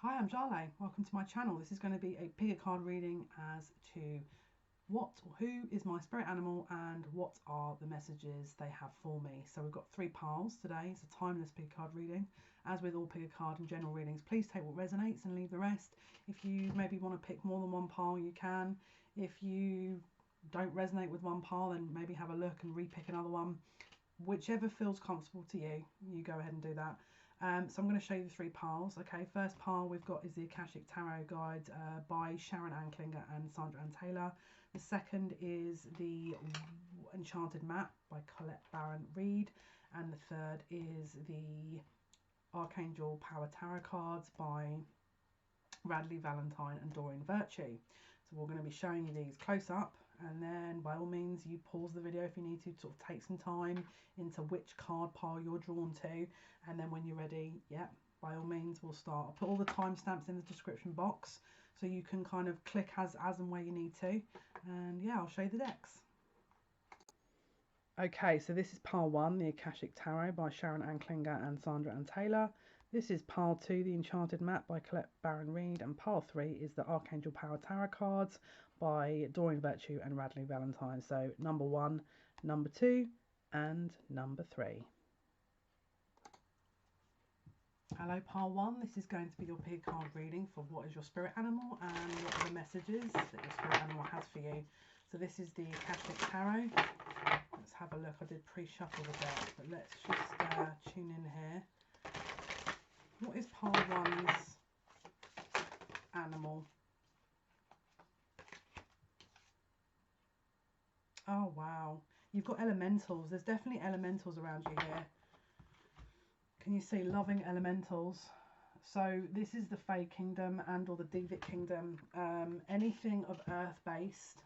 Hi, I'm Jale. Welcome to my channel. This is going to be a pick a card reading as to what or who is my spirit animal and what are the messages they have for me. So we've got 3 piles today. It's a timeless pick a card reading. As with all pick a card and general readings, please take what resonates and leave the rest. If you maybe want to pick more than one pile, you can. If you don't resonate with one pile, then maybe have a look and repick another one. Whichever feels comfortable to you, you go ahead and do that. So I'm going to show you the 3 piles. Okay, first pile we've got is the Akashic Tarot Guide by Sharon Ann Klinger and Sandra Ann Taylor. The second is the Enchanted Map by Colette Baron Reed. And the third is the Archangel Power Tarot Cards by Radley Valentine and Doreen Virtue. So we're going to be showing you these close up, and then by all means you pause the video if you need to sort of take some time into which card pile you're drawn to, and then when you're ready, yeah, by all means we'll start. I'll put all the timestamps in the description box so you can kind of click as and where you need to, and yeah, I'll show you the decks. Okay, so this is pile 1, the Akashic Tarot by Sharon Ann Klinger and Sandra Ann Taylor. This is pile 2, the Enchanted Map by Colette Baron Reed. And pile 3 is the Archangel Power Tarot Cards by Doreen Virtue and Radley Valentine. So number 1, number 2, and number 3. Hello pile 1, this is going to be your pick card reading for what is your spirit animal and what are the messages that your spirit animal has for you. So this is the Akashic Tarot. Let's have a look. I did pre-shuffle the deck, but let's just tune in here. What is pile 1's animal? Oh wow, you've got elementals. There's definitely elementals around you here. Can you see loving elementals? So this is the Fae Kingdom and or the Devic Kingdom. Anything of earth based.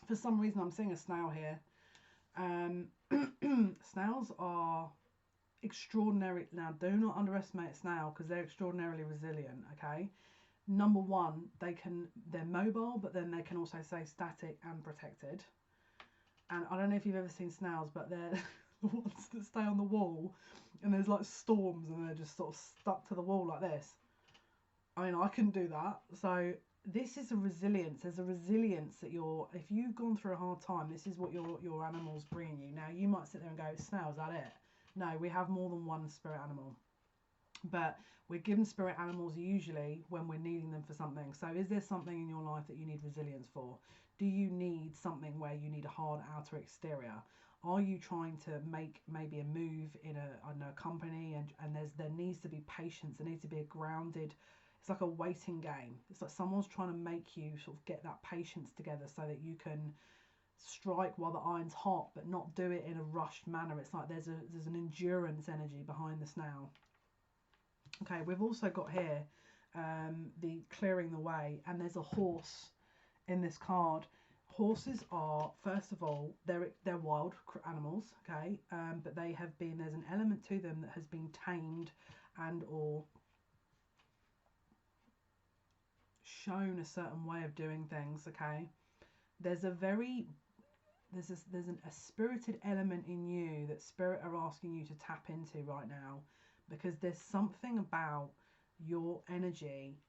For some reason I'm seeing a snail here. Snails are extraordinary. Now do not underestimate a snail because they're extraordinarily resilient. Okay, number one, they're mobile, but then they can also stay static and protected. And I don't know if you've ever seen snails, but they're the ones that stay on the wall and there's like storms and they're just sort of stuck to the wall like this. I mean, I couldn't do that. So this is a resilience. There's a resilience that if you've gone through a hard time, this is what your animal's bringing you. Now you might sit there and go, snail, is that it? No, we have more than one spirit animal, but we're given spirit animals usually when we're needing them for something. So is there something in your life that you need resilience for? Do you need something where you need a hard outer exterior? Are you trying to make maybe a move in a company and there needs to be patience, there needs to be a grounded, it's like a waiting game. It's like someone's trying to make you sort of get that patience together so that you can strike while the iron's hot, but not do it in a rushed manner. It's like there's an endurance energy behind the snail. Okay, we've also got here the clearing the way, and there's a horse in this card. Horses are, first of all, they're wild animals, okay, but there's an element to them that has been tamed and or shown a certain way of doing things. Okay, there's a spirited element in you that spirit are asking you to tap into right now, because there's something about your energy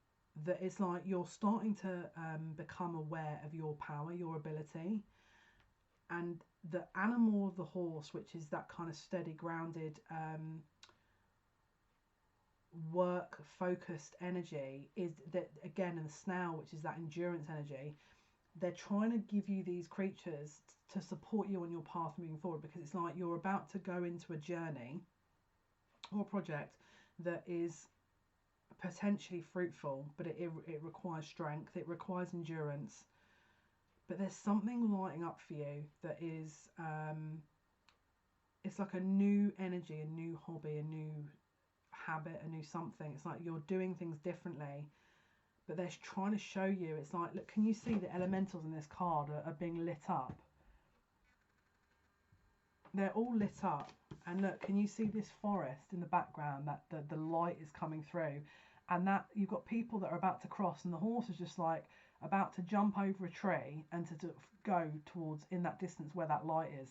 that it's like you're starting to become aware of your power, your ability. And the animal of the horse, which is that kind of steady, grounded, work focused energy, is that again in the snail, which is that endurance energy. They're trying to give you these creatures to support you on your path moving forward, because it's like you're about to go into a journey or a project that is potentially fruitful, but it requires strength, it requires endurance, but there's something lighting up for you that is it's like a new energy, a new hobby, a new habit, a new something. It's like you're doing things differently, but they're trying to show you. It's like, look, can you see the elementals in this card are being lit up? They're all lit up, and look, can you see this forest in the background, that the light is coming through, and that you've got people that are about to cross, and the horse is just like about to jump over a tree and to go towards in that distance where that light is.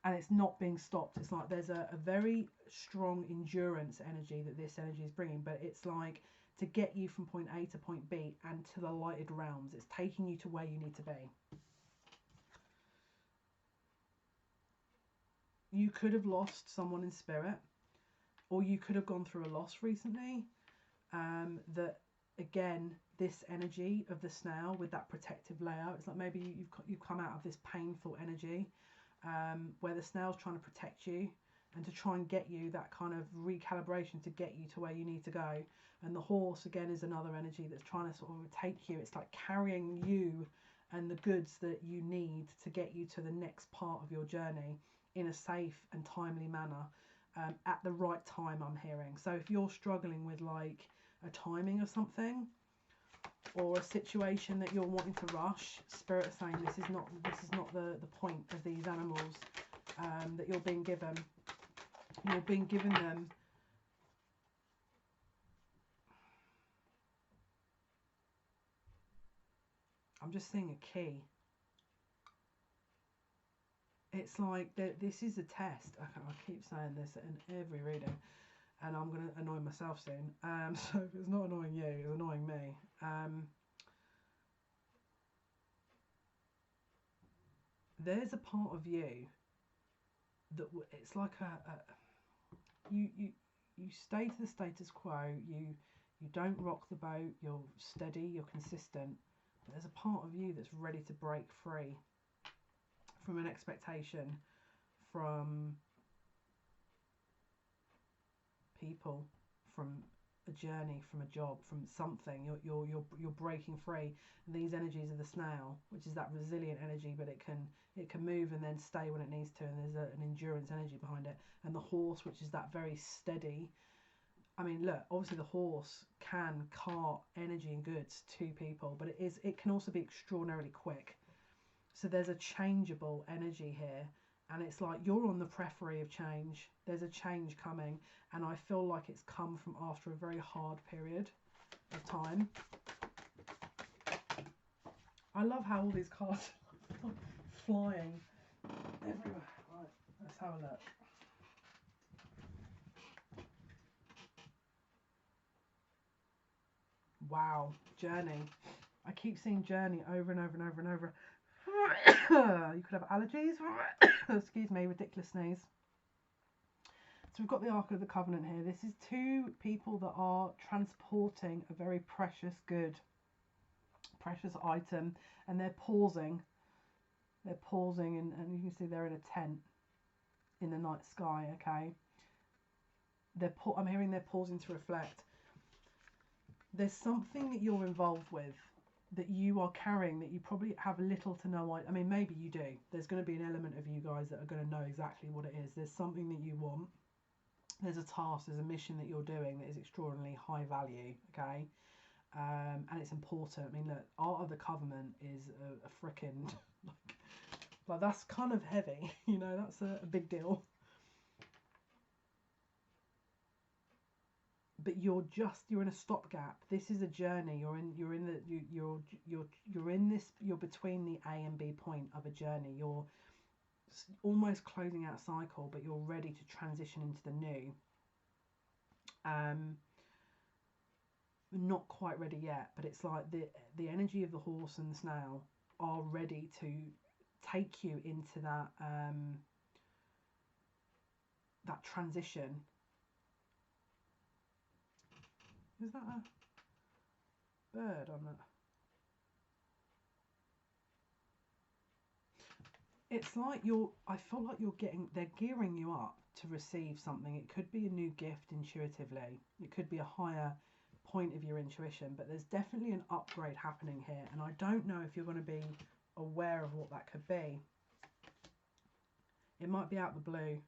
and it's not being stopped. It's like there's a very strong endurance energy that this energy is bringing, but it's like to get you from point A to point B and to the lighted realms. It's taking you to where you need to be. You could have lost someone in spirit, or you could have gone through a loss recently. That again, this energy of the snail with that protective layer, it's like maybe you've come out of this painful energy, where the snail's trying to protect you and to try and get you that kind of recalibration to get you to where you need to go. And the horse again is another energy that's trying to sort of take you. It's like carrying you and the goods that you need to get you to the next part of your journey in a safe and timely manner, at the right time, I'm hearing. So if you're struggling with like a timing of something or a situation that you're wanting to rush, Spirit is saying this is not the point of these animals that you're being given. You're being given them I'm just seeing a key. It's like this is a test. I keep saying this in every reading, and I'm going to annoy myself soon. So if it's not annoying you, it's annoying me. There's a part of you that it's like you stay to the status quo. You don't rock the boat. You're steady. You're consistent. But there's a part of you that's ready to break free from an expectation, from people, from a journey, from a job, from something. You're breaking free. And these energies of the snail, which is that resilient energy, but it can move and then stay when it needs to, and there's an endurance energy behind it. And the horse, which is that very steady. I mean, look, obviously the horse can cart energy and goods to people, but it can also be extraordinarily quick. So there's a changeable energy here, and it's like you're on the periphery of change. There's a change coming, and I feel like it's come from after a very hard period of time. I love how all these cards are flying everywhere. Right, let's have a look. Wow, journey. I keep seeing journey over and over and over and over. You could have allergies. Excuse me, ridiculous sneeze. So we've got the Ark of the Covenant here. This is two people that are transporting a very precious good, precious item, and they're pausing. They're pausing, and you can see they're in a tent in the night sky. Okay. I'm hearing they're pausing to reflect. There's something that you're involved with, that you are carrying, that you probably have little to no idea. I mean, maybe you do. There's going to be an element of you guys that are going to know exactly what it is. There's something that you want. There's a task, there's a mission that you're doing that is extraordinarily high value, okay? And it's important. I mean, look, Art of the Covenant is a freaking, like that's kind of heavy, you know, that's a big deal. But you're in a stopgap. This is a journey. You're between the A and B point of a journey. You're almost closing out a cycle, but you're ready to transition into the new. Not quite ready yet, but it's like the energy of the horse and the snail are ready to take you into that that transition. Is that a bird on that? It's like I feel like they're gearing you up to receive something. It could be a new gift intuitively. It could be a higher point of your intuition, but there's definitely an upgrade happening here. And I don't know if you're going to be aware of what that could be. It might be out of the blue.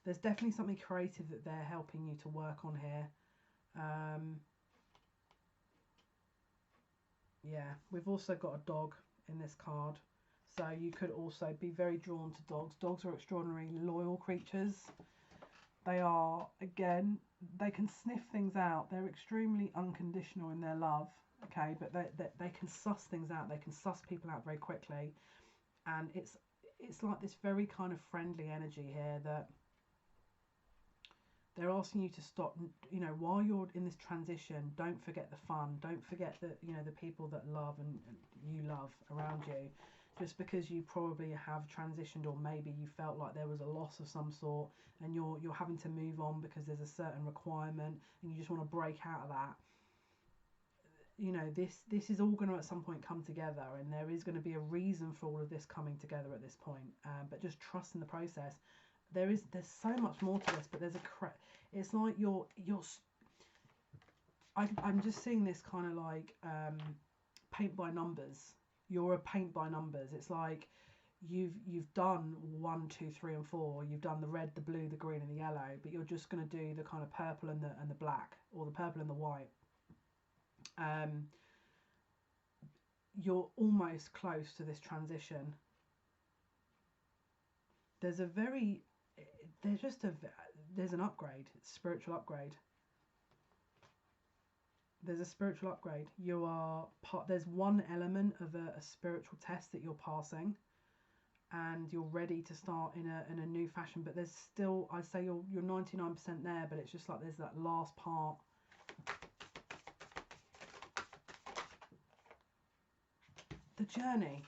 There's definitely something creative that they're helping you to work on here. Yeah, we've also got a dog in this card. So you could also be very drawn to dogs. Dogs are extraordinarily loyal creatures. They are, again, they can sniff things out. They're extremely unconditional in their love, okay? But they can suss things out. They can suss people out very quickly. And it's like this very kind of friendly energy here that they're asking you to stop, you know, while you're in this transition. Don't forget the fun, don't forget that, you know, the people that love and you love around you. Just because you probably have transitioned, or maybe you felt like there was a loss of some sort, and you're having to move on because there's a certain requirement and you just want to break out of that. You know, this is all going to at some point come together, and there is going to be a reason for all of this coming together at this point. But just trust in the process. There's so much more to this, but there's it's like I'm just seeing this kind of like paint by numbers. You're a paint by numbers. It's like you've done 1, 2, 3, and 4. You've done the red, the blue, the green, and the yellow, but you're just going to do the kind of purple and the black, or the purple and the white. You're almost close to this transition. There's an upgrade, spiritual upgrade. There's a spiritual upgrade. There's one element of a spiritual test that you're passing, and you're ready to start in a new fashion. But there's still, I'd say you're 99% there, but it's just like there's that last part. The journey.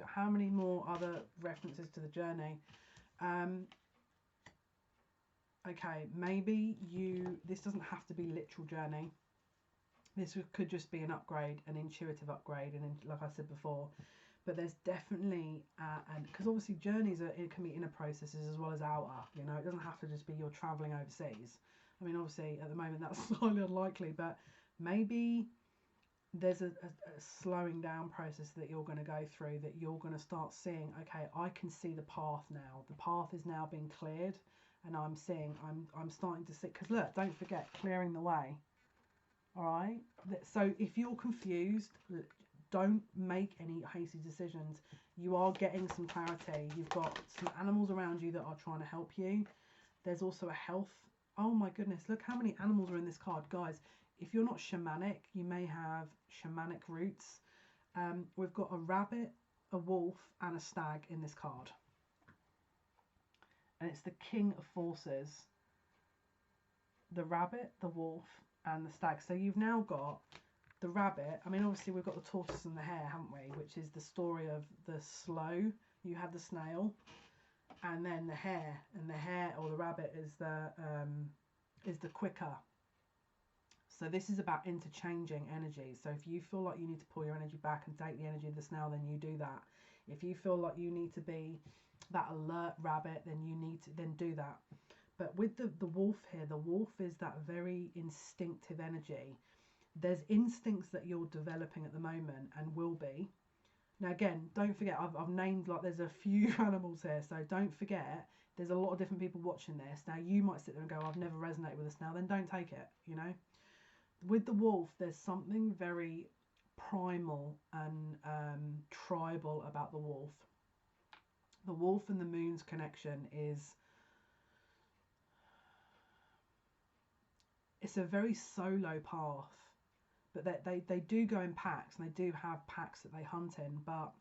How many more other references to the journey? Okay, maybe this doesn't have to be literal journey. This could just be an upgrade, an intuitive upgrade, and like I said before. But there's definitely, and because obviously journeys it can be inner processes as well as outer. You know, it doesn't have to just be you're traveling overseas. I mean, obviously at the moment that's slightly unlikely, but maybe there's a slowing down process that you're going to go through, that you're going to start seeing, okay, I can see the path now. The path is now being cleared, and I'm starting to see, because look, don't forget, clearing the way. All right. So if you're confused, don't make any hasty decisions. You are getting some clarity. You've got some animals around you that are trying to help you. There's also a health. Oh my goodness, look how many animals are in this card, guys. If you're not shamanic, you may have shamanic roots. We've got a rabbit, a wolf, and a stag in this card. And it's the King of Forces. The rabbit, the wolf, and the stag. So you've now got the rabbit. I mean, obviously we've got the tortoise and the hare, haven't we? Which is the story of the slow. You had the snail, and then the hare. And the hare, or the rabbit, is the quicker. So this is about interchanging energy. So if you feel like you need to pull your energy back and take the energy of the snail, then you do that. If you feel like you need to be that alert rabbit, then you need to do that. But with the wolf here, the wolf is that very instinctive energy. There's instincts that you're developing at the moment and will be. Now again, don't forget, I've named, like, there's a few animals here, so don't forget there's a lot of different people watching this. Now you might sit there and go, I've never resonated with a snail. Then don't take it, you know. With the wolf, there's something very primal and tribal about the wolf. The wolf and the moon's connection is, it's a very solo path, but they do go in packs, and they do have packs that they hunt in. But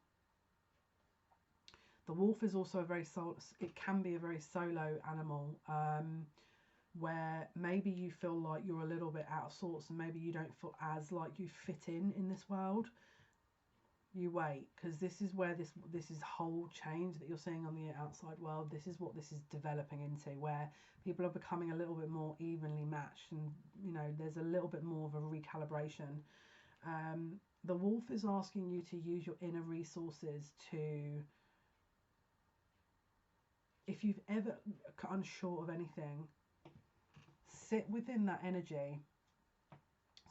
the wolf is also it can be a very solo animal, where maybe you feel like you're a little bit out of sorts, and maybe you don't feel as like you fit in this world. You wait, because this is where this is whole change that you're seeing on the outside world. This is what this is developing into, where people are becoming a little bit more evenly matched, and you know, there's a little bit more of a recalibration. The wolf is asking you to use your inner resources to, if you've ever unsure of anything, sit within that energy.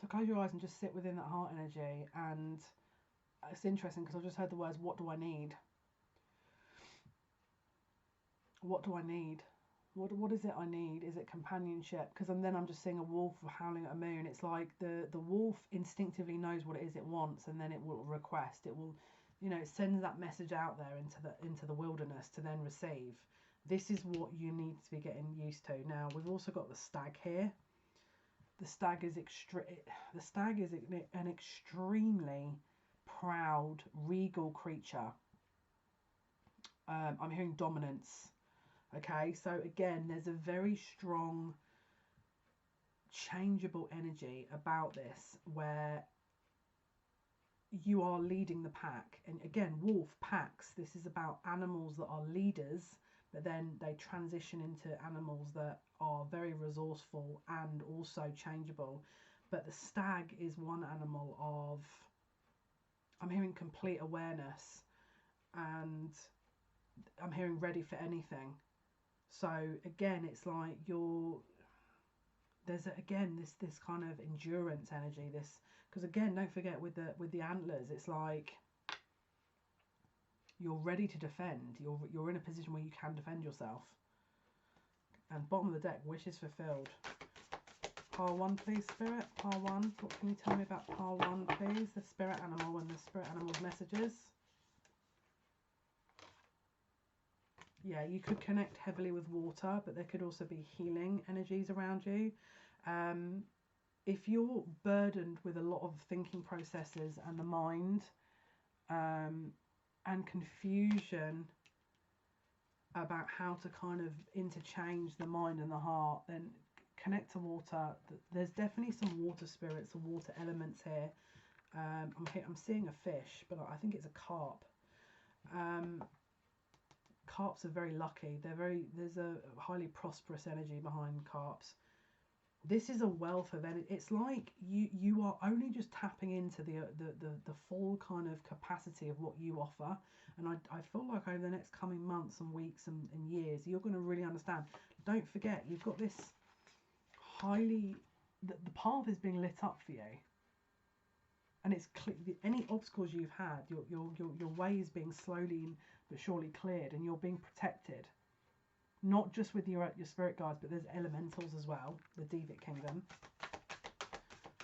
So close your eyes and just sit within that heart energy. And it's interesting because I just heard the words, what do I need? What do I need? What is it I need? Is it companionship? Because then I'm just seeing a wolf howling at a moon. It's like the wolf instinctively knows what it is it wants, and then it will request. It will, you know, it sends that message out there into the wilderness to then receive. This is what you need to be getting used to. Now we've also got the stag here. The stag is an extremely proud, regal creature. I'm hearing dominance. Okay, so again, there's a very strong changeable energy about this where you are leading the pack. And again, wolf, packs, this is about animals that are leaders, but then they transition into animals that are very resourceful and also changeable. But the stag is one animal of, I'm hearing complete awareness, and I'm hearing ready for anything. So again, it's like there's this kind of endurance energy, this, because again, don't forget with the antlers, it's like you're ready to defend. You're in a position where you can defend yourself. And bottom of the deck, wishes fulfilled. Pile 1, please, Spirit. Pile 1. What can you tell me about pile 1, please? The spirit animal and the spirit animal's messages. Yeah, you could connect heavily with water, but there could also be healing energies around you. If you're burdened with a lot of thinking processes and the mind, and confusion about how to kind of interchange the mind and the heart, then connect to water. There's definitely some water spirits or water elements here. I'm seeing a fish, but I think it's a carp. Carps are very lucky. There's a highly prosperous energy behind carps. This is a wealth of energy. It's like you are only just tapping into the full kind of capacity of what you offer. And I feel like over the next coming months and weeks and years, you're going to really understand. Don't forget, you've got this the path is being lit up for you. And it's any obstacles you've had, your way is being slowly but surely cleared, and you're being protected. Not just with your spirit guides, but there's elementals as well, the Devic Kingdom.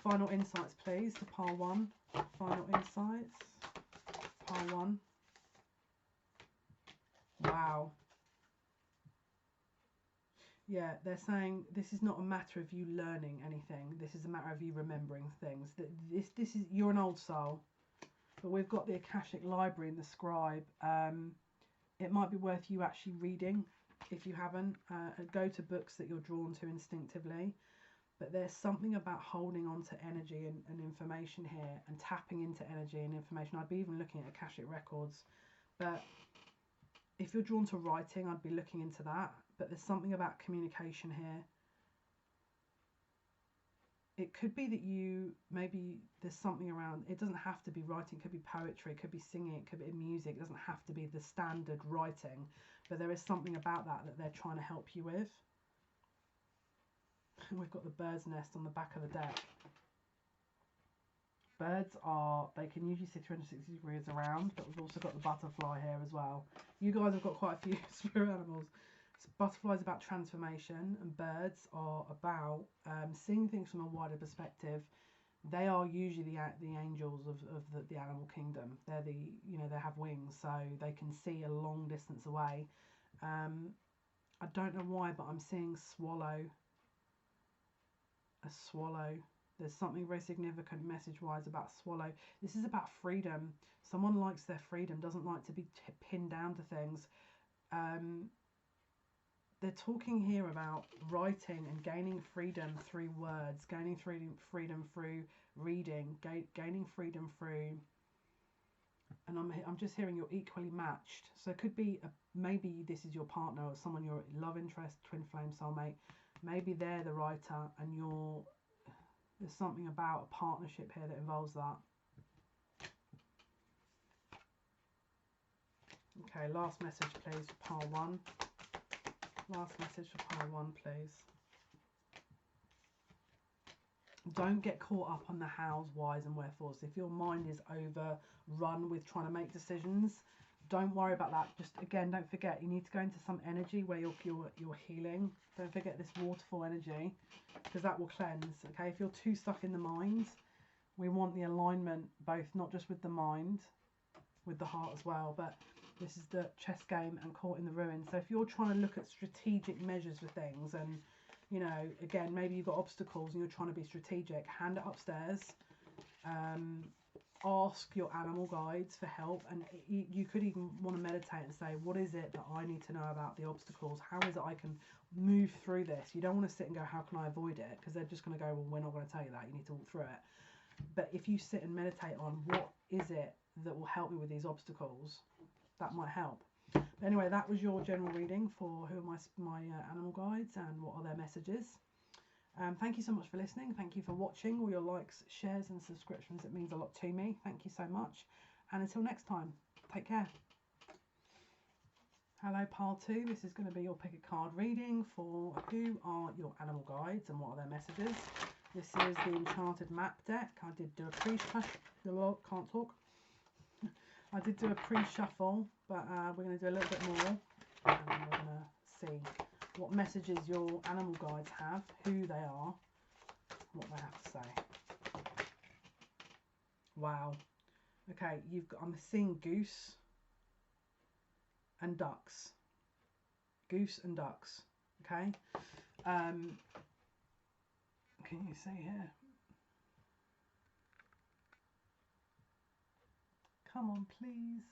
Final insights, please, to pile 1. Final insights. Pile 1. Wow. Yeah, they're saying this is not a matter of you learning anything. This is a matter of you remembering things. This is, you're an old soul, but we've got the Akashic Library and the Scribe. It might be worth you actually reading if you haven't. Go to books that you're drawn to instinctively. But there's something about holding on to energy and information here, and tapping into energy and information. I'd be even looking at Akashic Records. But if you're drawn to writing, I'd be looking into that. But there's something about communication here. It could be that maybe there's something around, it doesn't have to be writing, it could be poetry, it could be singing, it could be music, it doesn't have to be the standard writing, but there is something about that they're trying to help you with. And we've got the bird's nest on the back of the deck. Birds they can usually sit 360 degrees around, but we've also got the butterfly here as well. You guys have got quite a few spirit animals. So butterflies about transformation, and birds are about seeing things from a wider perspective. They are usually the angels of the animal kingdom. They're they have wings, so they can see a long distance away. I don't know why, but I'm seeing swallow. A swallow. There's something very significant message-wise about swallow. This is about freedom. Someone likes their freedom, doesn't like to be pinned down to things. They're talking here about writing and gaining freedom through words, gaining freedom through reading, gaining freedom through, and I'm just hearing you're equally matched. So it could be maybe this is your partner or someone, your love interest, twin flame, soulmate. Maybe they're the writer, and there's something about a partnership here that involves that. Okay, last message, please, for pile 1. Last message for pile 1, please. Don't get caught up on the hows, whys and wherefores. If your mind is overrun with trying to make decisions, don't worry about that. Just, again, don't forget, you need to go into some energy where you're healing. Don't forget this waterfall energy, because that will cleanse. Okay, if you're too stuck in the mind, we want the alignment, both not just with the mind, with the heart as well, but this is the chess game and caught in the ruins. So if you're trying to look at strategic measures for things, and again, maybe you've got obstacles and you're trying to be strategic, hand it upstairs. ask your animal guides for help, and you could even want to meditate and say, what is it that I need to know about the obstacles? How is it I can move through this? You don't want to sit and go, how can I avoid it? Because they're just going to go, well, we're not going to tell you that, you need to walk through it. But if you sit and meditate on what is it that will help me with these obstacles, that might help. But anyway, that was your general reading for who are my animal guides and what are their messages. Thank you so much for listening. Thank you for watching. All your likes, shares and subscriptions. It means a lot to me. Thank you so much. And until next time, take care. Hello, pile 2. This is going to be your pick a card reading for who are your animal guides and what are their messages. This is the Enchanted Map deck. I did do a pre-shuffle. Can't talk. I did do a pre-shuffle, but we're going to do a little bit more. And we're going to see what messages your animal guides have, who they are, what they have to say. Wow. Okay, I'm seeing goose and ducks. Goose and ducks. Okay. Can you see here? Come on, please.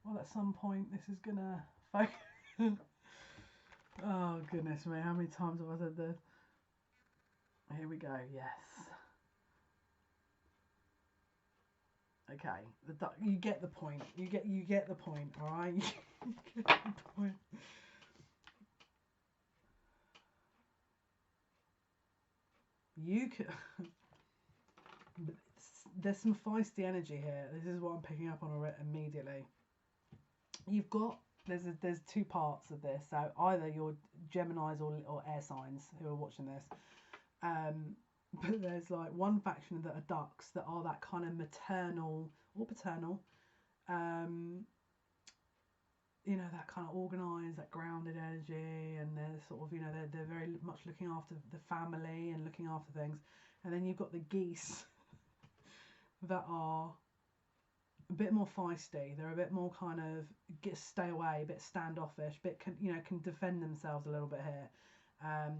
Well, at some point this is gonna focus. Oh goodness me, how many times have I said this? Here we go. Yes. Okay, you get the point. You get the point. All right. You get the point. You could. There's some feisty energy here. This is what I'm picking up on immediately. You've got there's two parts of this. So either you're Geminis or air signs who are watching this. But there's like one faction that are ducks that are that kind of maternal or paternal, you know, that kind of organised, that grounded energy, and they're sort of, you know, they're very much looking after the family and looking after things. And then you've got the geese that are a bit more feisty. They're a bit more kind of stay away, a bit standoffish, can defend themselves a little bit here.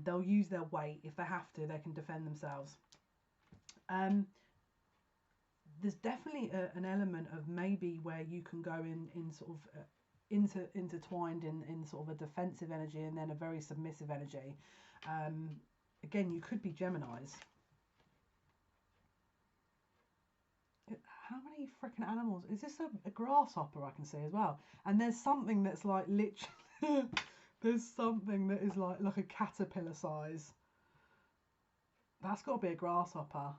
They'll use their weight if they have to. They can defend themselves. There's definitely an element of maybe where you can go in sort of intertwined in sort of a defensive energy and then a very submissive energy. Again, you could be Geminis. How many freaking animals? Is this a grasshopper I can see as well? And there's something that's like literally there's something that is like a caterpillar size. That's got to be a grasshopper.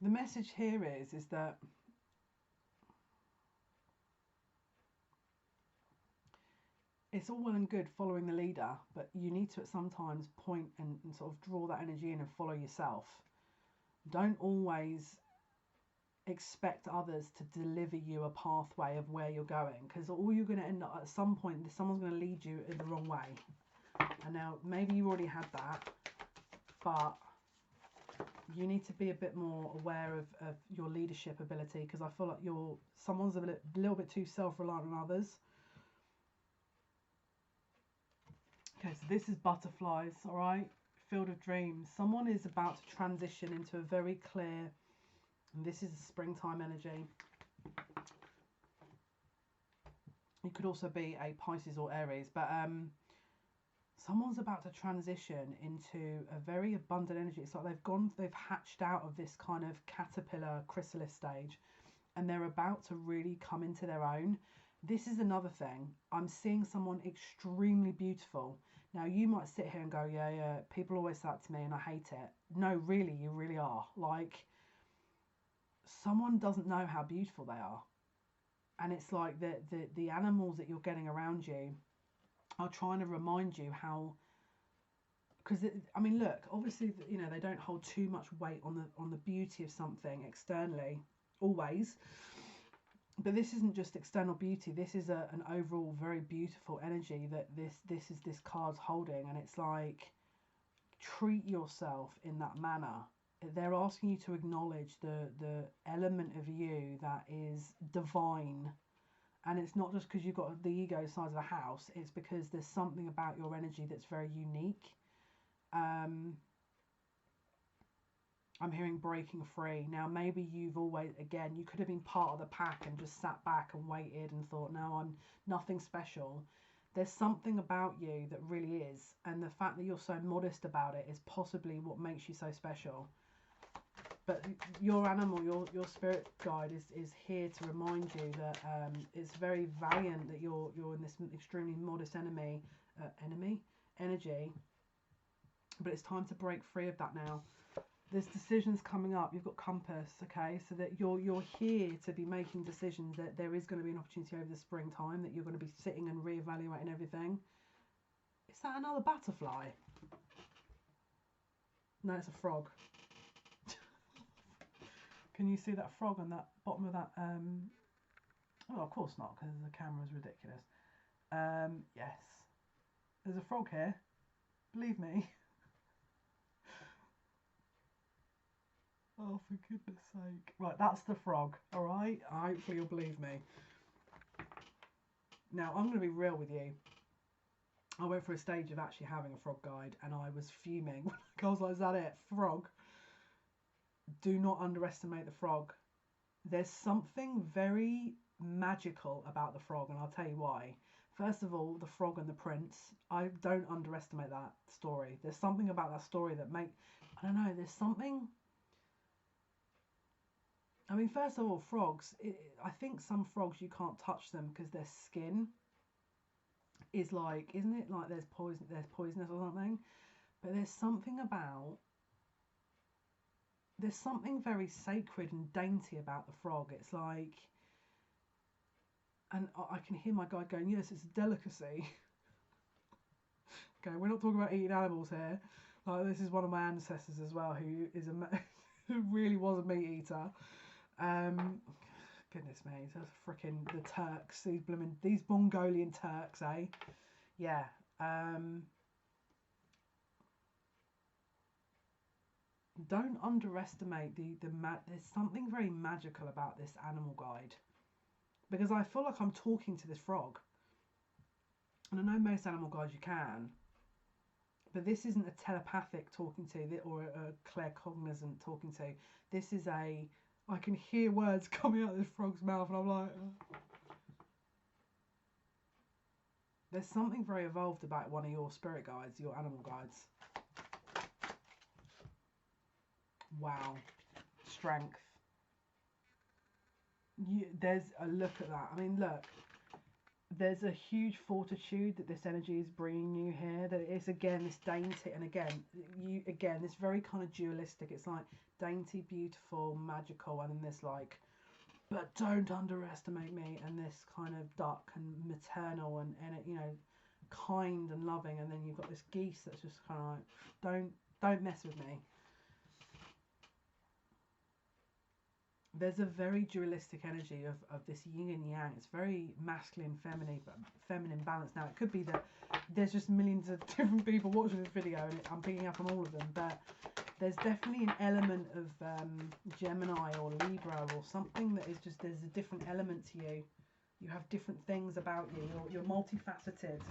The message here is that it's all well and good following the leader, but you need to at sometimes point and sort of draw that energy in and follow yourself. Don't always expect others to deliver you a pathway of where you're going, because all you're going to end up at some point, someone's going to lead you in the wrong way. And now maybe you already had that, but you need to be a bit more aware of your leadership ability, because I feel like someone's a little bit too self-reliant on others. Okay, so this is butterflies, all right? Field of dreams. Someone is about to transition into a very clear, and this is a springtime energy. It could also be a Pisces or Aries, but someone's about to transition into a very abundant energy. It's like they've hatched out of this kind of caterpillar chrysalis stage, and they're about to really come into their own. This is another thing. I'm seeing someone extremely beautiful. Now, you might sit here and go, yeah, people always say that to me and I hate it. No, really, you really are. Like, someone doesn't know how beautiful they are. And it's like the animals that you're getting around you are trying to remind you how, because I mean, look, obviously, you know, they don't hold too much weight on the beauty of something externally always, but this isn't just external beauty. This is an overall very beautiful energy that this card's holding, and it's like, treat yourself in that manner. they're asking you to acknowledge the element of you that is divine. And it's not just because you've got the ego size of a house, it's because there's something about your energy that's very unique. I'm hearing breaking free. Now, maybe you've always, again, you could have been part of the pack and just sat back and waited and thought, no, I'm nothing special. There's something about you that really is. And the fact that you're so modest about it is possibly what makes you so special. But your animal, your spirit guide is here to remind you that it's very valiant that you're in this extremely modest energy. But it's time to break free of that now. There's decisions coming up. You've got compass, okay? So that you're here to be making decisions, that there is going to be an opportunity over the springtime, that you're going to be sitting and reevaluating everything. Is that another butterfly? No, it's a frog. Can you see that frog on that bottom of that? Oh, of course not, because the camera's ridiculous. Yes. There's a frog here. Believe me. Oh, for goodness sake. Right, that's the frog, alright? Hopefully you'll believe me. Now, I'm going to be real with you. I went through a stage of actually having a frog guide, and I was fuming. I was like, is that it? Frog? Do not underestimate the frog. There's something very magical about the frog, and I'll tell you why. First of all, the frog and the prince. I don't underestimate that story. There's something about that story that I don't know, there's something... I mean, first of all, frogs, I think some frogs you can't touch them because their skin is like, isn't it like there's poisonous or something? But there's something very sacred and dainty about the frog. It's like, and I can hear my guide going, yes, it's a delicacy. Okay, we're not talking about eating animals here. Like, this is one of my ancestors as well, who is who really was a meat eater. Goodness me, that's freaking the Turks, these Mongolian Turks, eh? Yeah. Don't underestimate there's something very magical about this animal guide, because I feel like I'm talking to this frog, and I know most animal guides you can, but this isn't a telepathic talking to or a claircognizant talking to. This is I can hear words coming out of this frog's mouth, and I'm like, There's something very evolved about one of your spirit guides, your animal guides. Wow. Strength. There's a look at that. I mean, look. There's a huge fortitude that this energy is bringing you here. That it is, again, this dainty, and again, this very kind of dualistic. It's like dainty, beautiful, magical, and then this like, but don't underestimate me, and this kind of duck and maternal and you know, kind and loving, and then you've got this geese that's just kind of like, don't mess with me. There's a very dualistic energy of this yin and yang. It's very masculine, feminine balance. Now, it could be that there's just millions of different people watching this video and I'm picking up on all of them, but there's definitely an element of Gemini or Libra or something that is just, there's a different element to you. You have different things about you. You're multifaceted,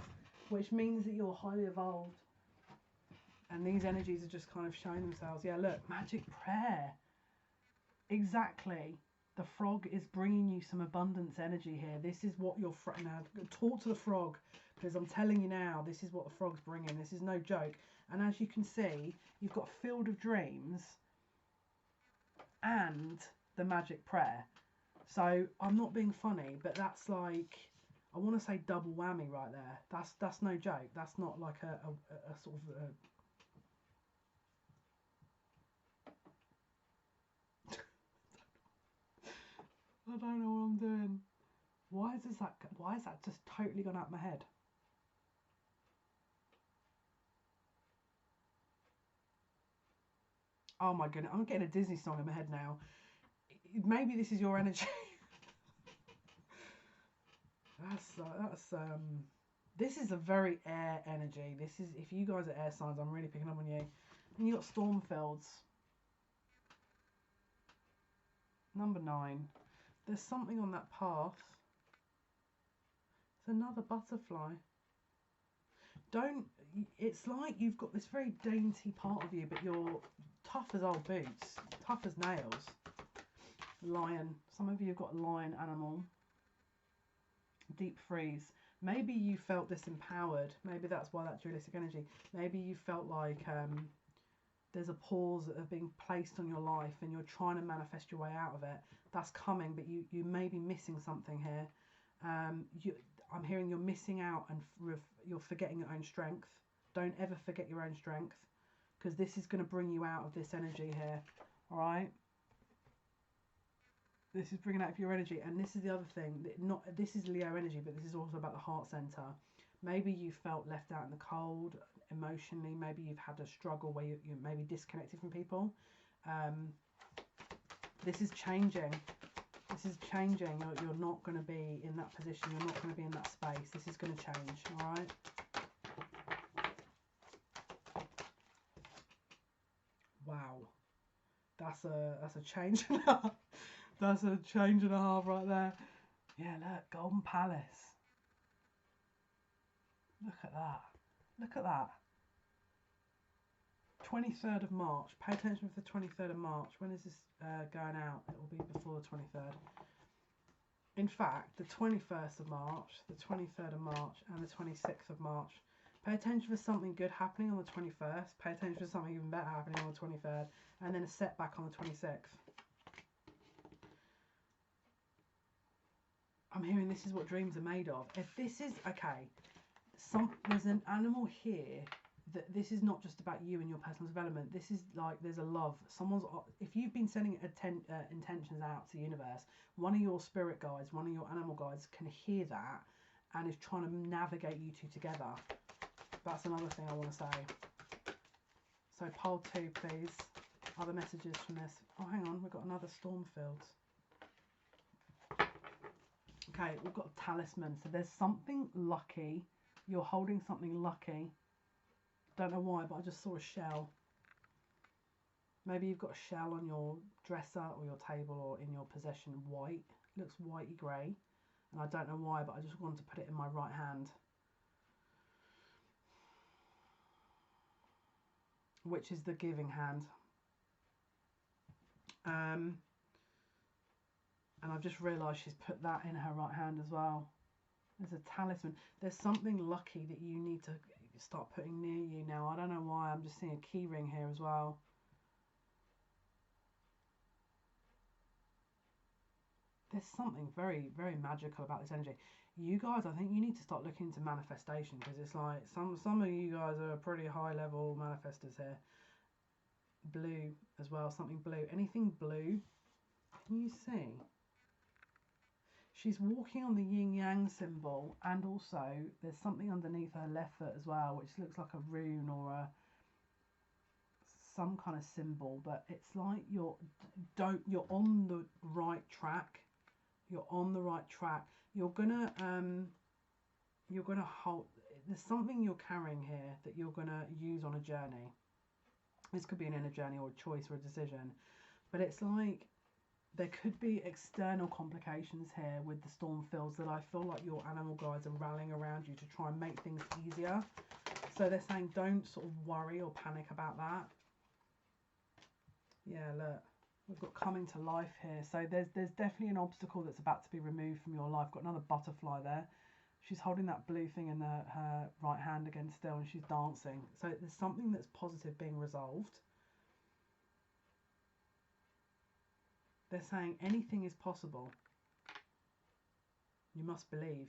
which means that you're highly evolved. And these energies are just kind of showing themselves. Yeah, look, magic prayer. Exactly. The frog is bringing you some abundance energy here. This is what your frog... Now, talk to the frog, because I'm telling you now, this is what the frog's bringing. This is no joke. And as you can see, you've got Field of Dreams and the magic prayer. So I'm not being funny, but that's like, I want to say double whammy right there. That's no joke. That's not like a sort of... I don't know what I'm doing. Why is that just totally gone out my head? Oh my goodness, I'm getting a Disney song in my head now. Maybe this is your energy. This is a very air energy. This is, if you guys are air signs, I'm really picking up on you. And you got Stormfields. Number 9. There's something on that path. It's another butterfly. It's like you've got this very dainty part of you, but you're tough as old boots, tough as nails. Lion. Some of you have got a lion animal. Deep freeze. Maybe you felt disempowered. Maybe that's why that dualistic energy. Maybe you felt like there's a pause that have been placed on your life and you're trying to manifest your way out of it. That's coming, but you may be missing something here. I'm hearing you're missing out and you're forgetting your own strength. Don't ever forget your own strength, because this is going to bring you out of this energy here. All right? This is bringing out your energy, and this is the other thing. This is Leo energy, but this is also about the heart center. Maybe you felt left out in the cold emotionally. Maybe you've had a struggle where you maybe disconnected from people. This is changing. This is changing. You're not going to be in that position. You're not going to be in that space. This is going to change. All right. Wow, that's a change. That's a change and a half right there. Yeah, look, Golden Palace. Look at that. Look at that. 23rd of March. Pay attention for the 23rd of March. When is this going out? It will be before the 23rd. In fact, the 21st of March, the 23rd of March, and the 26th of March. Pay attention for something good happening on the 21st. Pay attention for something even better happening on the 23rd. And then a setback on the 26th. I'm hearing this is what dreams are made of. If this is, okay, there's an animal here that this is not just about you and your personal development. This is like there's a love. If you've been sending intentions out to the universe, one of your spirit guides, one of your animal guides can hear that and is trying to navigate you two together. That's another thing I want to say. So pole 2, please. Other messages from this. Oh, hang on, we've got another storm fields. Okay, we've got a talisman. So there's something lucky. You're holding something lucky. Don't know why, but I just saw a shell. Maybe you've got a shell on your dresser or your table or in your possession. White. It looks whitey grey. And I don't know why, but I just wanted to put it in my right hand. Which is the giving hand. And I've just realised she's put that in her right hand as well. There's a talisman. There's something lucky that you need to start putting near you now. I don't know why. I'm just seeing a key ring here as well. There's something very, very magical about this energy. You guys, I think you need to start looking into manifestation, because it's like some of you guys are pretty high level manifestors here. Blue as well, something blue. Anything blue? Can you see? She's walking on the yin-yang symbol, and also there's something underneath her left foot as well, which looks like a rune or some kind of symbol. But it's like you're on the right track. You're on the right track. You're gonna hold. There's something you're carrying here that you're gonna use on a journey. This could be an inner journey or a choice or a decision, but it's like there could be external complications here with the storm fields that I feel like your animal guides are rallying around you to try and make things easier. So they're saying don't sort of worry or panic about that. Yeah, look, we've got coming to life here. So there's definitely an obstacle that's about to be removed from your life. Got another butterfly there. She's holding that blue thing in her right hand again still, and she's dancing. So there's something that's positive being resolved. They're saying anything is possible. You must believe.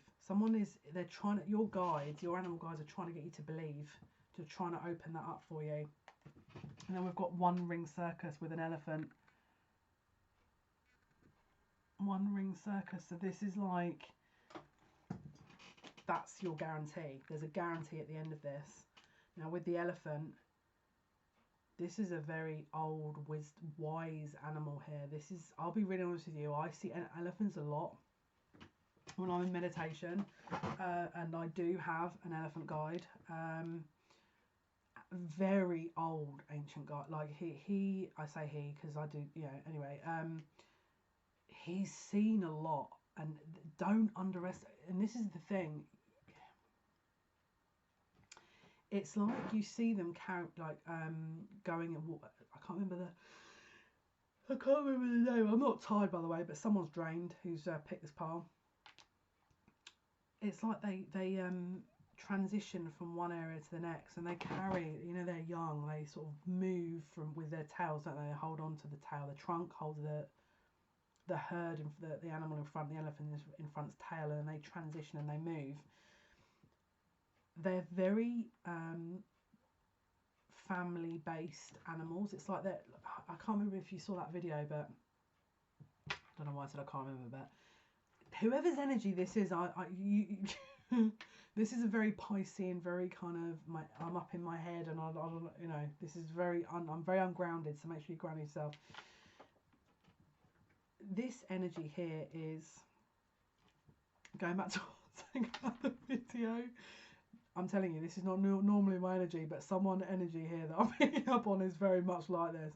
Your guides, your animal guides are trying to get you to believe, to trying to open that up for you. And then we've got one ring circus with an elephant. One ring circus. So this is like, that's your guarantee. There's a guarantee at the end of this. Now with the elephant, this is a very old, wise animal here. I'll be really honest with you, I see elephants a lot when I'm in meditation, and I do have an elephant guide. Very old, ancient guide. Like I say he because I do, yeah, anyway. he's seen a lot, and don't underestimate. And this is the thing. It's like you see them like going and I can't remember the name. I'm not tired, by the way, but someone's drained who's picked this pile. It's like they transition from one area to the next, and they carry, you know, they're young, they sort of move with their tails, don't they? They hold on to the tail, the trunk holds the herd, the animal in front, the elephant in front's tail, and they transition and they move. They're very family-based animals. It's like that. I can't remember if you saw that video, but I don't know why I said I can't remember. But whoever's energy this is, this is a very Piscean, very kind of I'm up in my head, and I don't, you know, this is very I'm very ungrounded. So make sure you ground yourself. This energy here is going back to what I was saying about the video. I'm telling you, this is not normally my energy, but someone energy here that I'm picking up on is very much like this.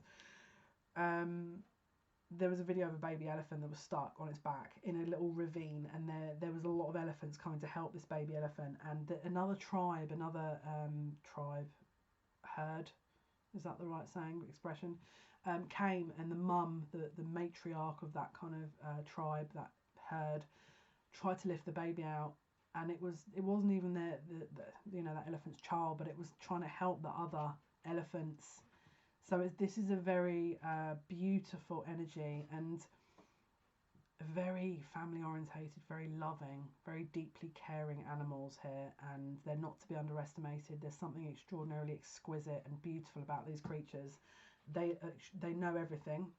There was a video of a baby elephant that was stuck on its back in a little ravine, and there was a lot of elephants coming to help this baby elephant, and another herd, is that the right saying, expression, came, and the mum, the matriarch of that kind of tribe, that herd, tried to lift the baby out. And it wasn't even the you know, that elephant's child, but it was trying to help the other elephants. So this is a very beautiful energy, and very family orientated, very loving, very deeply caring animals here, and they're not to be underestimated. There's something extraordinarily exquisite and beautiful about these creatures. They know everything.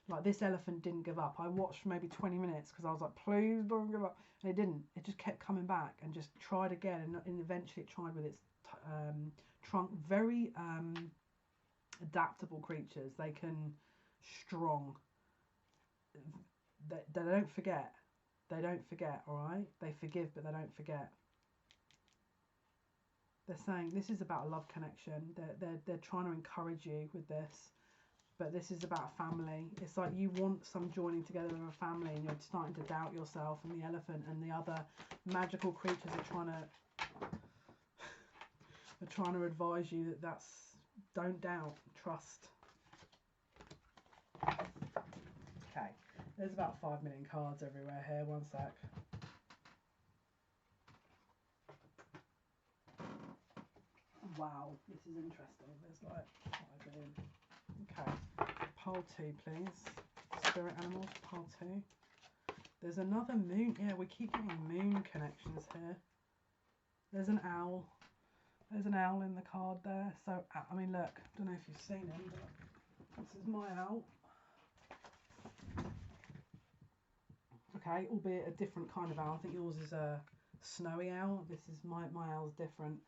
Like, this elephant didn't give up. I watched for maybe 20 minutes because I was like, please don't give up. And it didn't. It just kept coming back and just tried again. And eventually it tried with its trunk. Very adaptable creatures. They can strong. They don't forget. They don't forget, all right? They forgive, but they don't forget. They're saying this is about a love connection. They're trying to encourage you with this. But this is about family. It's like you want some joining together of a family, and you're starting to doubt yourself, and the elephant and the other magical creatures are trying to advise you that don't doubt, trust. Okay, there's about 5 million cards everywhere here. One sec. Wow, this is interesting. There's like 5 million. Okay, pile 2, please. Spirit animals, pile 2. There's another moon. Yeah, we keep getting moon connections here. There's an owl. There's an owl in the card there. So, I mean, look, I don't know if you've seen him, but this is my owl. Okay, albeit a different kind of owl. I think yours is a snowy owl. This is my owl's different.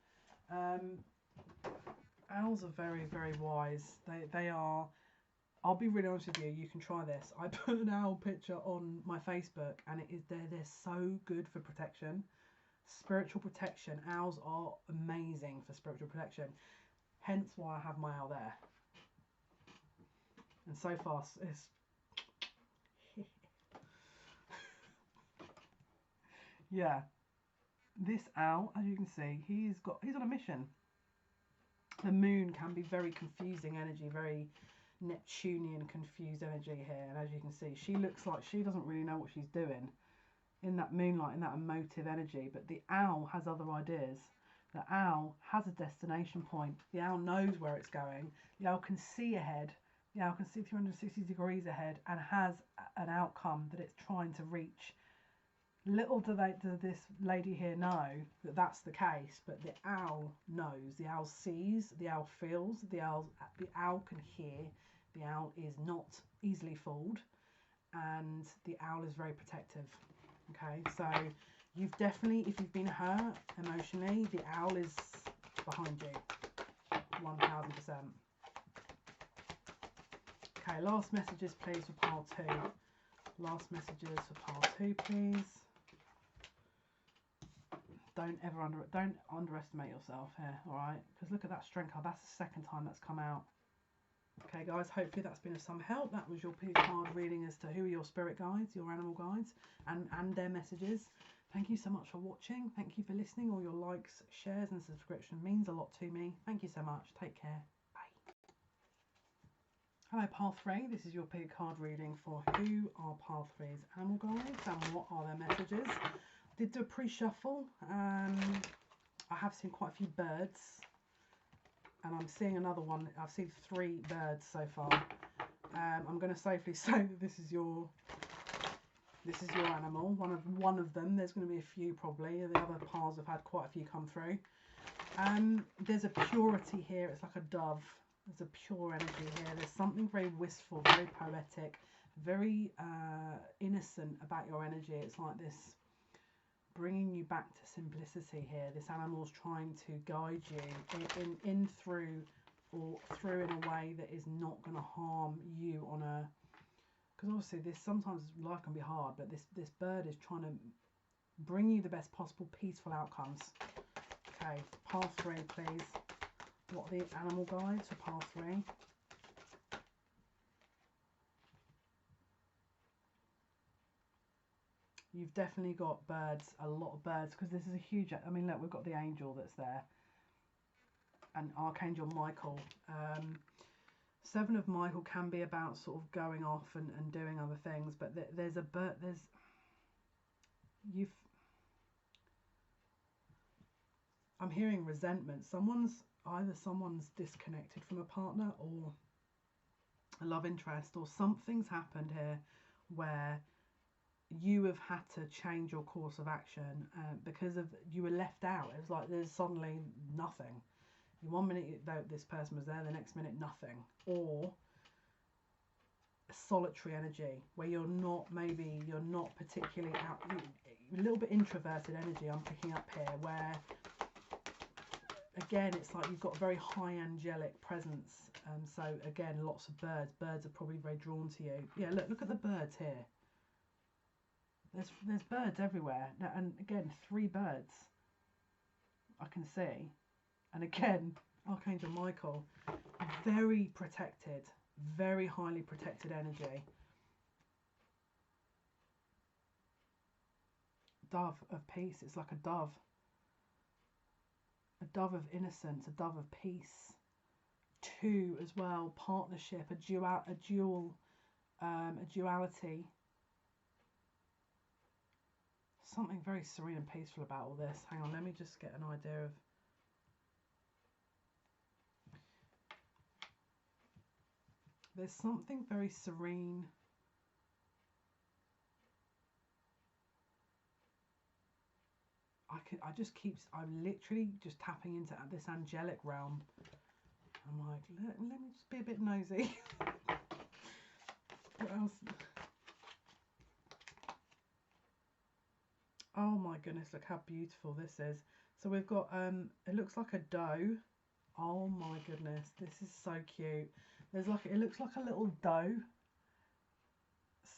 Owls are very, very wise. They are. I'll be really honest with you. You can try this. I put an owl picture on my Facebook, and they're so good for protection, spiritual protection. Owls are amazing for spiritual protection. Hence why I have my owl there. And so far, it's yeah. This owl, as you can see, he's on a mission. The moon can be very confusing energy, very Neptunian confused energy here. And as you can see, she looks like she doesn't really know what she's doing in that moonlight, in that emotive energy. But the owl has other ideas. The owl has a destination point. The owl knows where it's going. The owl can see ahead. The owl can see 360 degrees ahead and has an outcome that it's trying to reach. Little does this lady here know that that's the case, but the owl knows. The owl sees, the owl feels, the owl can hear. The owl is not easily fooled, and the owl is very protective. Okay, so you've definitely, if you've been hurt emotionally, the owl is behind you, 1000%. Okay, last messages please for pile 2. Last messages for pile 2 please. Don't underestimate yourself here, all right? Because look at that strength card. That's the second time that's come out. Okay guys, hopefully that's been of some help. That was your card reading as to who are your spirit guides, your animal guides, and their messages. Thank you so much for watching. Thank you for listening. All your likes, shares and subscription means a lot to me. Thank you so much. Take care. Bye. Hello Path 3. This is your card reading for who are Path 3's animal guides and what are their messages. I did do a pre-shuffle. I have seen quite a few birds. And I'm seeing another one. I've seen 3 birds so far. I'm going to safely say that this is your animal. One of them. There's going to be a few probably. The other paths have had quite a few come through. There's a purity here. It's like a dove. There's a pure energy here. There's something very wistful, very poetic, very innocent about your energy. It's like this, bringing you back to simplicity here. This animal's trying to guide you in through in a way that is not going to harm you on a, because obviously this sometimes life can be hard, but this bird is trying to bring you the best possible peaceful outcomes. Okay, path 3 please. What are the animal guides for path 3? You've definitely got birds, a lot of birds, because this is a huge, I mean look, we've got the angel that's there and Archangel Michael. 7 of Michael can be about sort of going off and doing other things, but there's a bird, I'm hearing resentment. Either someone's disconnected from a partner or a love interest, or something's happened here where you have had to change your course of action because of you were left out. It was like there's suddenly nothing. In 1 minute this person was there, the next minute nothing. Or a solitary energy where you're not particularly out, a little bit introverted energy I'm picking up here, where again it's like you've got a very high angelic presence. So again, lots of birds are probably very drawn to you. Yeah, look at the birds here. There's birds everywhere now, and again 3 birds I can see, and again Archangel Michael, very protected, very highly protected energy. Dove of peace. It's like a dove of innocence, a dove of peace. 2 as well, partnership, a duality. Something very serene and peaceful about all this. Hang on, let me just get an idea of. There's something very serene. I'm literally just tapping into this angelic realm. I'm like, let me just be a bit nosy. What else? Oh my goodness, look how beautiful this is. So we've got, it looks like a doe. Oh my goodness, this is so cute. There's like, it looks like a little doe.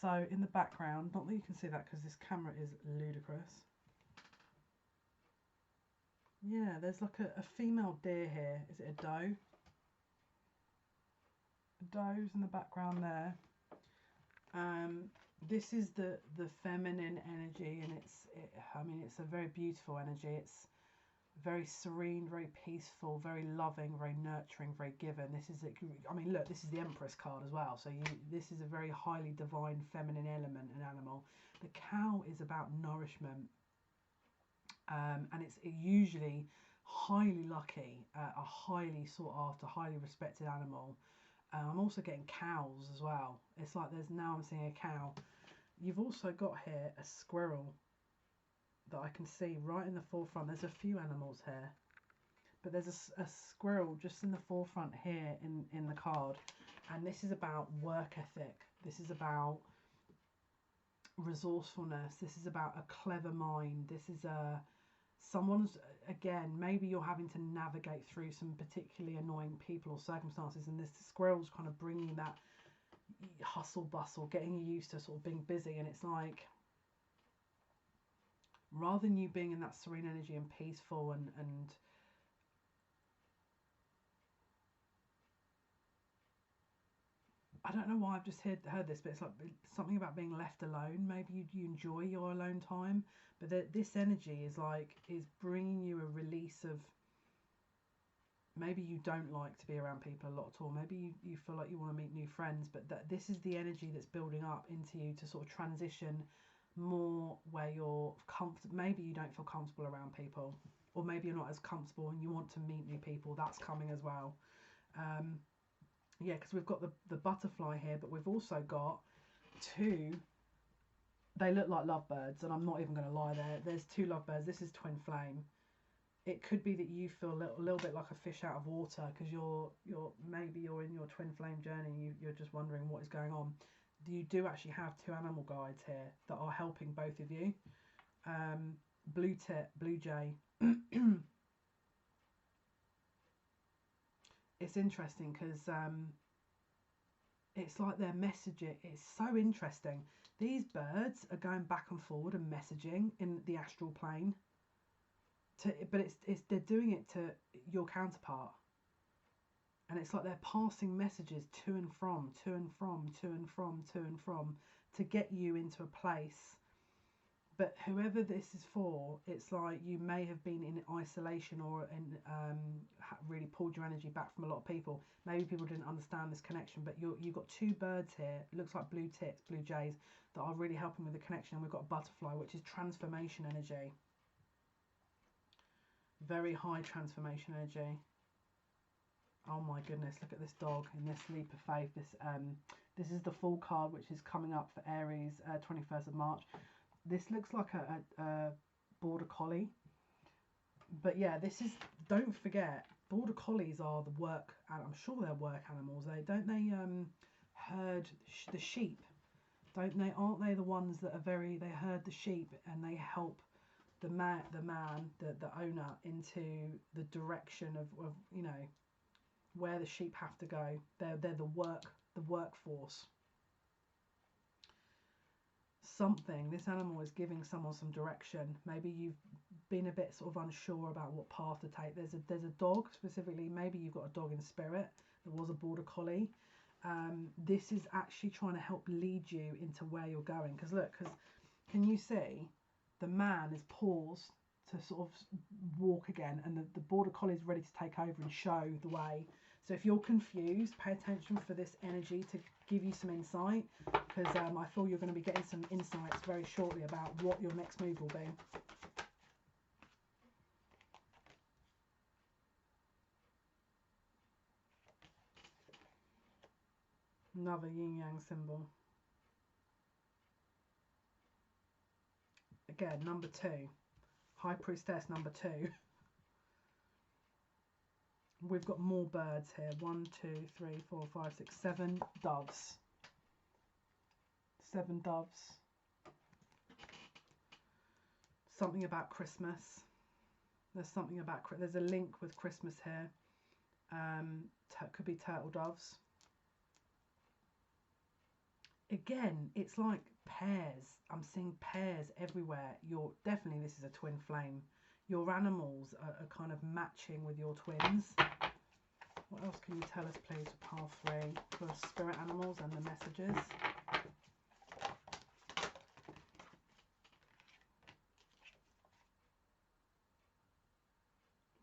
So in the background, not that you can see that because this camera is ludicrous. Yeah, there's like a female deer here. Is it a doe? The doe's in the background there. This is the feminine energy, and I mean, it's a very beautiful energy. It's very serene, very peaceful, very loving, very nurturing, very given. This is, I mean, look, this is the Empress card as well. So this is a very highly divine feminine element, an animal. The cow is about nourishment, and it's usually highly lucky, a highly sought after, highly respected animal. I'm also getting cows as well. It's like I'm seeing a cow. You've also got here a squirrel that I can see right in the forefront. There's a few animals here, but there's a squirrel just in the forefront here in the card. And this is about work ethic. This is about resourcefulness. This is about a clever mind. This is someone's, again, maybe you're having to navigate through some particularly annoying people or circumstances, and this squirrel's kind of bringing that hustle bustle, getting you used to sort of being busy. And it's like, rather than you being in that serene energy and peaceful and don't know why I've just heard this, but it's like something about being left alone. Maybe you enjoy your alone time, but this energy is bringing you a release of, maybe you don't like to be around people a lot at all. Maybe you feel like you want to meet new friends, but this is the energy that's building up into you to sort of transition more where you're comfortable. Maybe you don't feel comfortable around people, or maybe you're not as comfortable and you want to meet new people. That's coming as well. Yeah, because we've got the butterfly here, but we've also got two, they look like lovebirds, and I'm not even going to lie, there's two lovebirds. This is twin flame. It could be that you feel a little bit like a fish out of water, because maybe you're in your twin flame journey and you're just wondering what is going on. You do actually have two animal guides here that are helping both of you. Blue jay. It's interesting because it's like their messaging. It's so interesting. These birds are going back and forward and messaging in the astral plane. But they're doing it to your counterpart, and it's like they're passing messages to and from, to get you into a place. But whoever this is for, it's like you may have been in isolation, or really pulled your energy back from a lot of people. Maybe people didn't understand this connection, but you've got two birds here. It looks like blue jays, that are really helping with the connection. And we've got a butterfly, which is transformation energy. Very high transformation energy. Oh my goodness, look at this dog in this leap of faith. This is the full card, which is coming up for Aries, 21st of March. This looks like a border collie. But yeah, this is, don't forget, border collies are the work, and I'm sure they're work animals. They herd the sheep, don't they? Aren't they the ones that they herd the sheep and they help the owner into the direction of where the sheep have to go. They're the workforce. This animal is giving someone some direction. Maybe you've been a bit sort of unsure about what path to take. There's a dog specifically. Maybe you've got a dog in spirit that was a border collie. This is actually trying to help lead you into where you're going. Because can you see? The man is paused to sort of walk again, and the border collie is ready to take over and show the way. So if you're confused, pay attention for this energy to give you some insight, because I feel you're going to be getting some insights very shortly about what your next move will be. Another yin yang symbol. Again, number 2. High Priestess number 2. We've got more birds here. 1, 2, 3, 4, 5, 6, 7 doves. 7 doves. Something about Christmas. There's a link with Christmas here. Could be turtle doves. Again, it's like pairs. I'm seeing pairs everywhere. This is a twin flame. Your animals are kind of matching with your twins. What else can you tell us, please, for path 3 for spirit animals and the messages?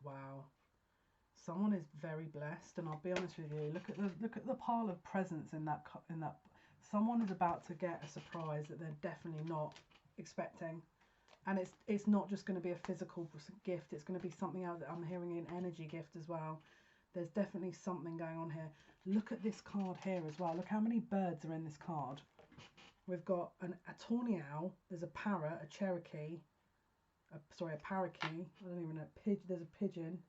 Wow, someone is very blessed, and I'll be honest with you. Look at the pile of presents in that. Someone is about to get a surprise that they're definitely not expecting. And it's not just going to be a physical gift. It's going to be something else. I'm hearing an energy gift as well. There's definitely something going on here. Look at this card here as well. Look how many birds are in this card. We've got a tawny owl. There's a parrot, a cherokee. A parakeet. I don't even know. There's a pigeon.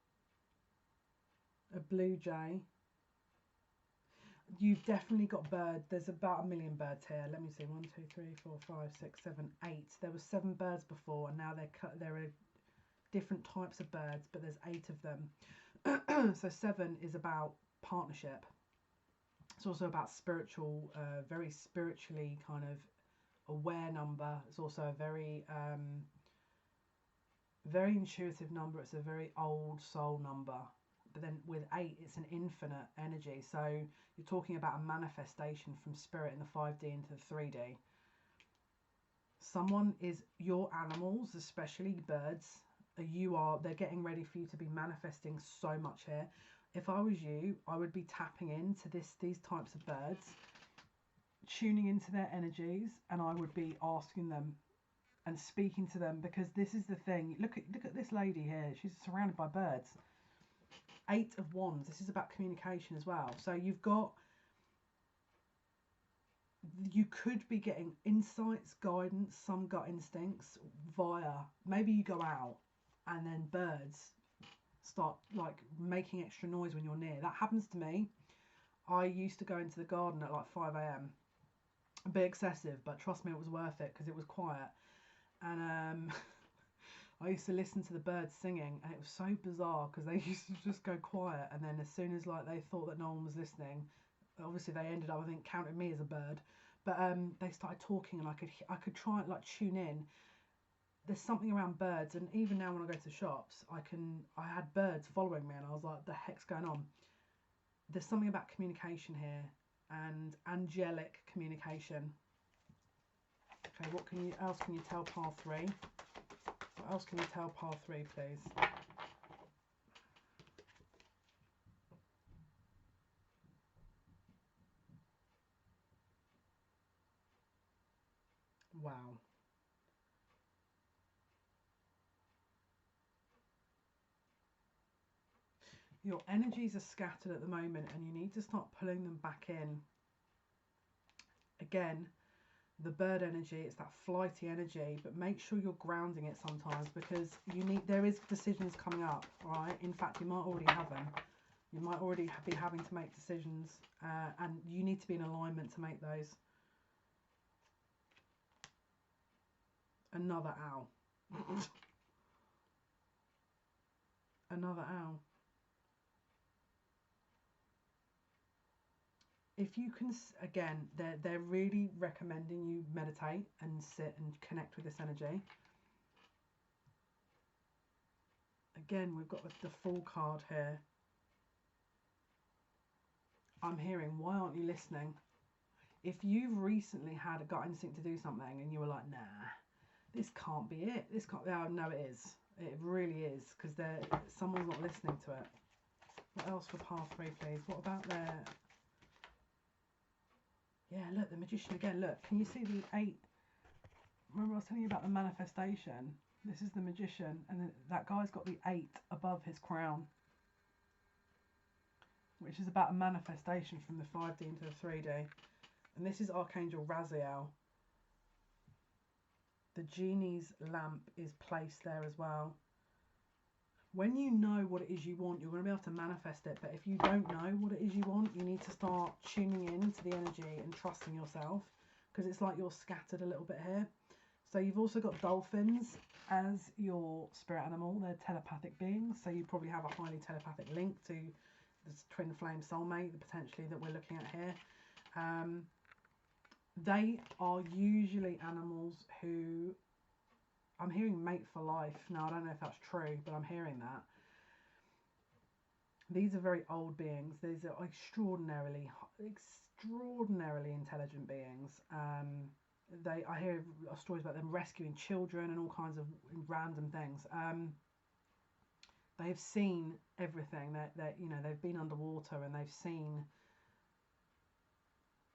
A blue jay. You've definitely got birds. There's about 1 million birds here. Let me see. 1, 2, 3, 4, 5, 6, 7, 8. There were 7 birds before, and now there are different types of birds, but there's 8 of them. So 7 is about partnership. It's also about spiritual, very spiritually kind of aware number. It's also a very very intuitive number. It's a very old soul number. but then with 8 it's an infinite energy. So you're talking about a manifestation from spirit in the 5D into the 3D. Someone is, your animals, especially birds, they're getting ready for you to be manifesting so much here. If I was you, I would be tapping into these types of birds, tuning into their energies, and I would be asking them and speaking to them, because this is the thing. Look at this lady here. She's surrounded by birds. 8 of Wands. This is about communication as well. So you could be getting insights, guidance, some gut instincts via, maybe you go out and then birds start like making extra noise when you're near. That happens to me. I used to go into the garden at like 5 a.m. A bit excessive, but trust me, it was worth it because it was quiet. And I used to listen to the birds singing, and it was so bizarre because they used to just go quiet, and then as soon as like they thought that no one was listening, obviously they ended up, I think, counting me as a bird. But they started talking, and I could try and like tune in. There's something around birds, and even now when I go to shops, I had birds following me, and I was like, the heck's going on? There's something about communication here, and angelic communication. Okay, what else can you tell pile 3? What else can you tell pile 3, please? Wow. Your energies are scattered at the moment, and you need to start pulling them back in. Again, the bird energy, it's that flighty energy, but make sure you're grounding it sometimes, because there is decisions coming up, right? In fact, you might already have them. You might already be having to make decisions, and you need to be in alignment to make those. Another owl. Another owl. If you can, again, they're really recommending you meditate and sit and connect with this energy. Again, we've got the Fool card here. I'm hearing, why aren't you listening? If you've recently had a gut instinct to do something and you were like, nah, this can't be it. This can't. Oh, no, it is. It really is, because someone's not listening to it. What else for pile 3, please? What about their... Yeah, look, the Magician again. Look, can you see the 8? Remember I was telling you about the manifestation? This is the Magician, and then that guy's got the 8 above his crown, which is about a manifestation from the 5D into the 3D. And this is Archangel Raziel. The genie's lamp is placed there as well. When you know what it is you want, you're going to be able to manifest it. But if you don't know what it is you want, you need to start tuning in to the energy and trusting yourself, because it's like you're scattered a little bit here. So you've also got dolphins as your spirit animal. They're telepathic beings, so you probably have a highly telepathic link to this twin flame soulmate, potentially, that we're looking at here. They are usually animals who, I'm hearing mate for life. Now, I don't know if that's true, but I'm hearing that. These are very old beings. These are extraordinarily intelligent beings. I hear stories about them rescuing children and all kinds of random things. They have seen everything. They've been underwater and they've seen.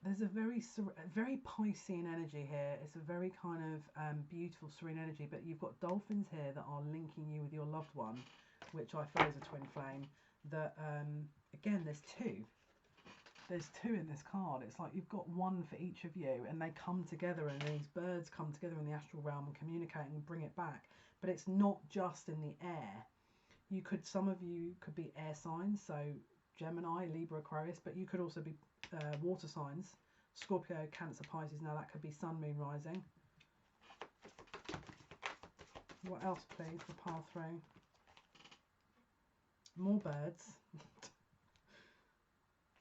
There's a very Piscean energy here. It's a very kind of beautiful, serene energy. But you've got dolphins here that are linking you with your loved one, which I feel is a twin flame. That again, there's 2. There's 2 in this card. It's like you've got 1 for each of you, and they come together, and these birds come together in the astral realm and communicate and bring it back. But it's not just in the air. Some of you could be air signs, so Gemini, Libra, Aquarius, but you could also be water signs, Scorpio, Cancer, Pisces. Now that could be sun, moon, rising. What else, please, for pile 3? More birds.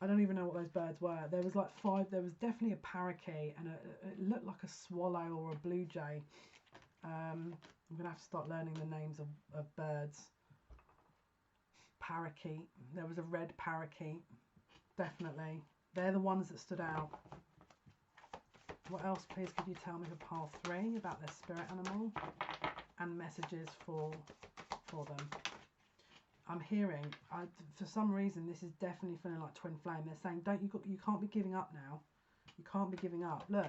I don't even know what those birds were. There was like 5. There was definitely a parakeet, and it looked like a swallow or a blue jay. I'm going to have to start learning the names of birds. parakeet. There was a red parakeet. Definitely. They're the ones that stood out. What else, please, could you tell me for pile 3 about their spirit animal and messages for them? I'm hearing, for some reason, this is definitely feeling like twin flame. They're saying, you can't be giving up now. You can't be giving up. Look,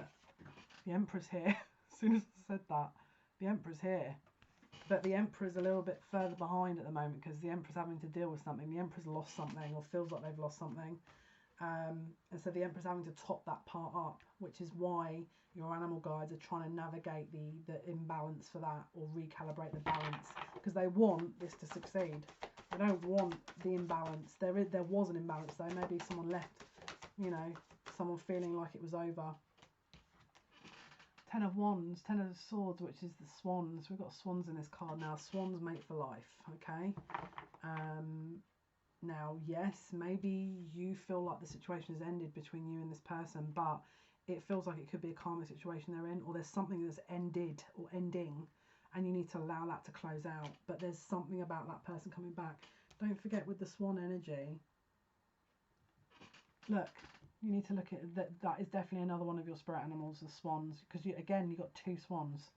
the Emperor's here. As soon as I said that, the Emperor's here. But the Emperor's a little bit further behind at the moment because the Emperor's having to deal with something. The Emperor's lost something or feels like they've lost something. And so the Emperor's having to top that part up, which is why your animal guides are trying to navigate the imbalance for that, or recalibrate the balance, because they want this to succeed. They don't want the imbalance. There was an imbalance though. Maybe someone left, you know, someone feeling like it was over. 10 of Wands, 10 of Swords, which is the swans. We've got swans in this card now. Swans mate for life, okay? Now, yes, maybe you feel like the situation has ended between you and this person, but it feels like it could be a karmic situation they're in, or there's something that's ended or ending, and you need to allow that to close out. But there's something about that person coming back. Don't forget with the swan energy, look, you need to look at that. That is definitely another one of your spirit animals, the swans, because you got 2 swans.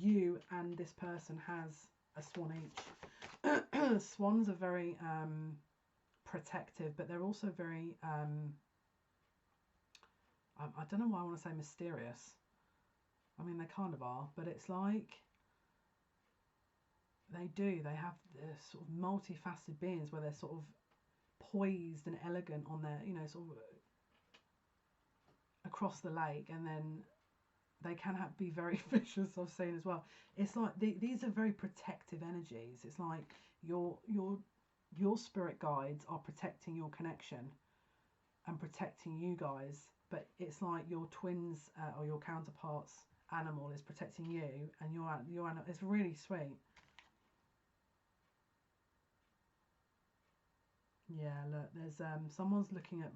You and this person has a swan each. Swans are very protective, but they're also very I don't know why I want to say mysterious. I mean, they kind of are, but it's like they have this sort of multifaceted beings where they're sort of poised and elegant on their, you know, sort of across the lake, and then they can be very vicious, I've seen as well. It's like these are very protective energies. It's like your spirit guides are protecting your connection and protecting you guys, but it's like your twins or your counterparts animal is protecting you, and your animal. It's really sweet. Yeah, look, there's someone's looking at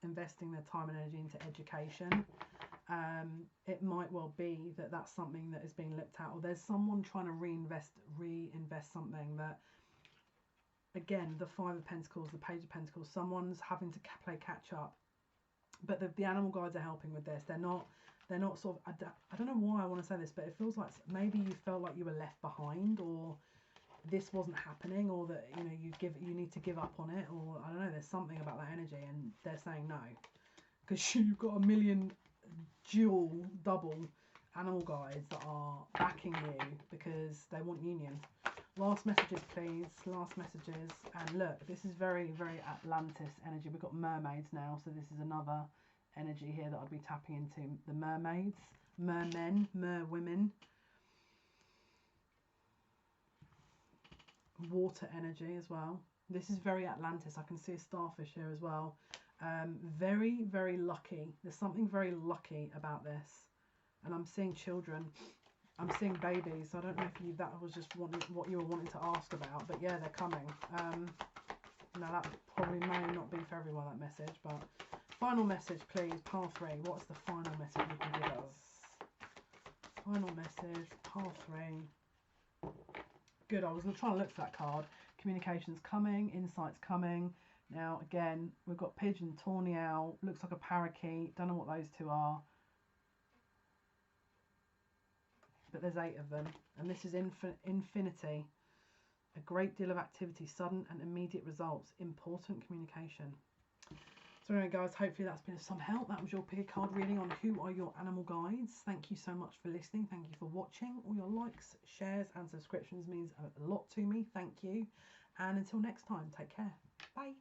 investing their time and energy into education. It might well be that that's something that is being looked at, or there's someone trying to reinvest something that, again, the 5 of Pentacles, the Page of Pentacles, someone's having to play catch up. But the animal guides are helping with this. They're not sort of, I don't know why I want to say this, but it feels like maybe you felt like you were left behind, or this wasn't happening, or that, you know, you need to give up on it, or I don't know, there's something about that energy, and they're saying no, because you've got a million double animal guides that are backing you because they want union. Last messages, please. Last messages. And look, this is very, very Atlantis energy. We've got mermaids now, so this is another energy here that I'd be tapping into. The mermaids, mermen, merwomen. Water energy as well. This is very Atlantis. I can see a starfish here as well. Very, very lucky. There's something very lucky about this. And I'm seeing children. I'm seeing babies. I don't know if that was just what you were wanting to ask about, but yeah, they're coming. Now that probably may not be for everyone, that message, but final message, please. Pile 3. What's the final message you can give us? Final message, pile 3. Good. I was trying to look for that card. Communication's coming. Insight's coming. Now, again, we've got pigeon, tawny owl. Looks like a parakeet. Don't know what those two are. But there's 8 of them. And this is infinity. A great deal of activity. Sudden and immediate results. Important communication. So anyway, guys, hopefully that's been of some help. That was your pick card reading on who are your animal guides. Thank you so much for listening. Thank you for watching. All your likes, shares and subscriptions means a lot to me. Thank you. And until next time, take care. Bye.